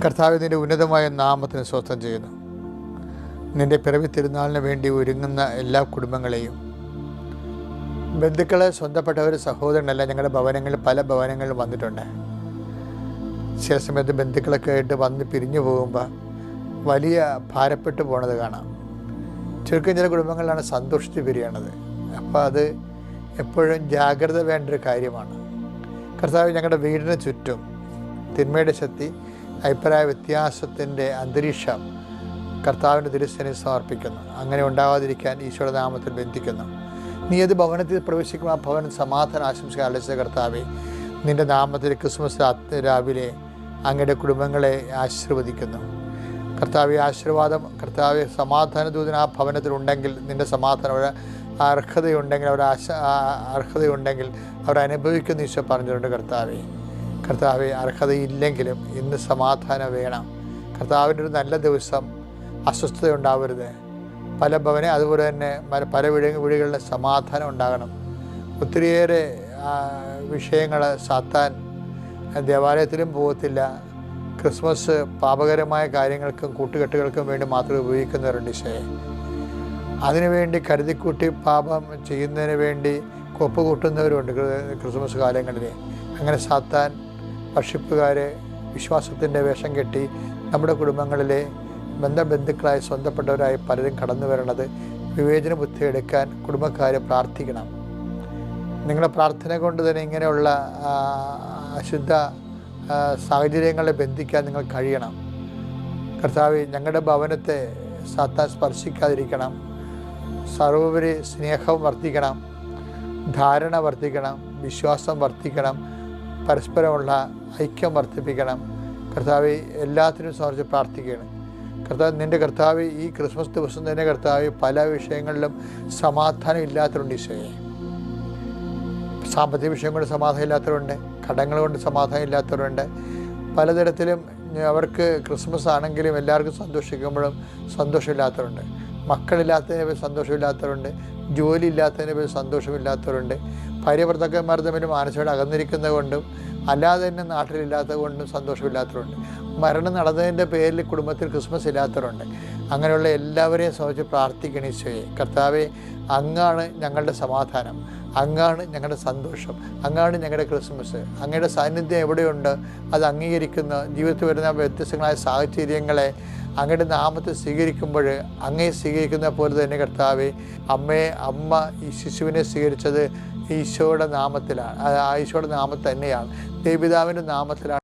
കർത്താവ് നിൻ്റെ ഉന്നതമായ നാമത്തിന് സ്വസ്ഥം ചെയ്യുന്നു. നിൻ്റെ പിറവി തിരുനാളിന് വേണ്ടി ഒരുങ്ങുന്ന എല്ലാ കുടുംബങ്ങളെയും, ബന്ധുക്കൾ, സ്വന്തപ്പെട്ടവർ, സഹോദരനെല്ലാം ഞങ്ങളുടെ ഭവനങ്ങളിൽ പല ഭവനങ്ങളിലും വന്നിട്ടുണ്ട്. ചില സമയത്ത് ബന്ധുക്കളൊക്കെ ആയിട്ട് വന്ന് പിരിഞ്ഞു പോകുമ്പോൾ വലിയ ഭാരപ്പെട്ടു പോണത് കാണാം. ചുരുക്കം ചില കുടുംബങ്ങളിലാണ് സന്തോഷിച്ച് പിരിയണത്. അപ്പോൾ അത് എപ്പോഴും ജാഗ്രത വേണ്ടൊരു കാര്യമാണ്. കർത്താവ് ഞങ്ങളുടെ വീടിന് ചുറ്റും തിന്മയുടെ ശക്തി, അഭിപ്രായ വ്യത്യാസത്തിൻ്റെ അന്തരീക്ഷം കർത്താവിൻ്റെ തിരുസന്നിധിയിൽ സമർപ്പിക്കുന്നു. അങ്ങനെ ഉണ്ടാകാതിരിക്കാൻ ഈശോയുടെ നാമത്തിൽ ബന്ധിക്കുന്നു. നീ ഏത് ഭവനത്തിൽ പ്രവേശിക്കുമ്പോൾ ആ ഭവനം സമാധാനം ആശംസിക്കാൻ അലച്ച കർത്താവെ, നിൻ്റെ നാമത്തിൽ ക്രിസ്മസ് രാവിലെ അങ്ങയുടെ കുടുംബങ്ങളെ ആശീർവദിക്കുന്നു. കർത്താവെ, ആശീർവാദം, കർത്താവെ, സമാധാന ദൂതൻ ആ ഭവനത്തിലുണ്ടെങ്കിൽ, നിൻ്റെ സമാധാനം അർഹതയുണ്ടെങ്കിൽ, അർഹതയുണ്ടെങ്കിൽ അവർ അനുഭവിക്കുന്ന ഈശോ പറഞ്ഞിട്ടുണ്ട്. കർത്താവെ, അർഹതയില്ലെങ്കിലും ഇന്ന് സമാധാനം വേണം. കർത്താവിൻ്റെ ഒരു നല്ല ദിവസം അസ്വസ്ഥത ഉണ്ടാവരുത്. പല അതുപോലെ തന്നെ പല വീടുകളിലും സമാധാനം ഉണ്ടാകണം. ഒത്തിരിയേറെ വിഷയങ്ങൾ സാത്താൻ ദേവാലയത്തിലും പോകത്തില്ല. ക്രിസ്മസ് പാപകരമായ കാര്യങ്ങൾക്കും കൂട്ടുകെട്ടുകൾക്കും വേണ്ടി മാത്രം ഉപയോഗിക്കുന്നവരുണ്ട്. ഈശോയെ, അതിനുവേണ്ടി കരുതിക്കൂട്ടി പാപം ചെയ്യുന്നതിന് വേണ്ടി കൊപ്പ് കൂട്ടുന്നവരുണ്ട് ക്രിസ്മസ് കാലങ്ങളിൽ. അങ്ങനെ സാത്താൻ വർഷിപ്പുകാരെ വിശ്വാസത്തിൻ്റെ വേഷം കെട്ടി നമ്മുടെ കുടുംബങ്ങളിലെ ബന്ധുക്കളായി സ്വന്തപ്പെട്ടവരായി പലരും കടന്നു വരണത് വിവേചന ബുദ്ധി എടുക്കാൻ കുടുംബക്കാരെ പ്രാർത്ഥിക്കണം. നിങ്ങളുടെ പ്രാർത്ഥന കൊണ്ട് തന്നെ ഇങ്ങനെയുള്ള അശുദ്ധ സാഹചര്യങ്ങളെ ബന്ധിക്കാൻ നിങ്ങൾ കഴിയണം. കർത്താവേ, ഞങ്ങളുടെ ഭവനത്തെ സാത്താൻ സ്പർശിക്കാതിരിക്കണം. സർവോപരി സ്നേഹം വർദ്ധിക്കണം, ധാരണ വർദ്ധിക്കണം, വിശ്വാസം വർദ്ധിക്കണം, പരസ്പരമുള്ള ഐക്യം വർദ്ധിപ്പിക്കണം. കർത്താവെ, എല്ലാത്തിനും സമർപ്പിച്ച് പ്രാർത്ഥിക്കുകയാണ്. നിൻ്റെ കർത്താവ് ഈ ക്രിസ്മസ് ദിവസം തന്നെ കർത്താവ് പല വിഷയങ്ങളിലും സമാധാനം ഇല്ലാത്തവരുണ്ട്. ഈശോയെ, സാമ്പത്തിക വിഷയം കൊണ്ട് സമാധാനം ഇല്ലാത്തവരുണ്ട്, കടങ്ങൾ കൊണ്ട് സമാധാനം ഇല്ലാത്തവരുണ്ട്. പലതരത്തിലും അവർക്ക് ക്രിസ്മസ് ആണെങ്കിലും എല്ലാവർക്കും സന്തോഷിക്കുമ്പോഴും സന്തോഷമില്ലാത്തവരുണ്ട്. മക്കളില്ലാത്തതിനെ പറ്റി സന്തോഷമില്ലാത്തവരുണ്ട്, ജോലി ഇല്ലാത്തതിനെ പറ്റി സന്തോഷമില്ലാത്തവരുണ്ട്. ഭാര്യ ഭർത്താക്കന്മാർ തമ്മിൽ മാനസികമായിട്ട് അകന്നിരിക്കുന്നത് കൊണ്ടും അല്ലാതെ തന്നെ നാട്ടിലില്ലാത്തത് കൊണ്ടും സന്തോഷമില്ലാത്തവരുണ്ട്. മരണം നടന്നതിൻ്റെ പേരിൽ കുടുംബത്തിൽ ക്രിസ്മസ് ഇല്ലാത്തവരുണ്ട്. അങ്ങനെയുള്ള എല്ലാവരെയും സംബന്ധിച്ച് പ്രാർത്ഥിക്കണം. ഈശോയെ, കർത്താവെ, അങ്ങാണ് ഞങ്ങളുടെ സമാധാനം, അങ്ങാണ് ഞങ്ങളുടെ സന്തോഷം, അങ്ങാണ് ഞങ്ങളുടെ ക്രിസ്മസ്. അങ്ങയുടെ സാന്നിധ്യം എവിടെയുണ്ട് അത് അംഗീകരിക്കുന്ന ജീവിതത്തിൽ വരുന്ന വ്യത്യസ്തങ്ങളായ സാഹചര്യങ്ങളെ അങ്ങയുടെ നാമത്തെ സ്വീകരിക്കുമ്പോൾ അങ്ങയെ സ്വീകരിക്കുന്ന പോലെ തന്നെ കർത്താവെ, അമ്മ ഈ ശിശുവിനെ സ്വീകരിച്ചത് ഈശോയുടെ നാമത്തിലാണ്. ഈശോയുടെ നാമത്തിൽ തന്നെയാണ്, ദൈവപിതാവിൻ്റെ നാമത്തിലാണ്.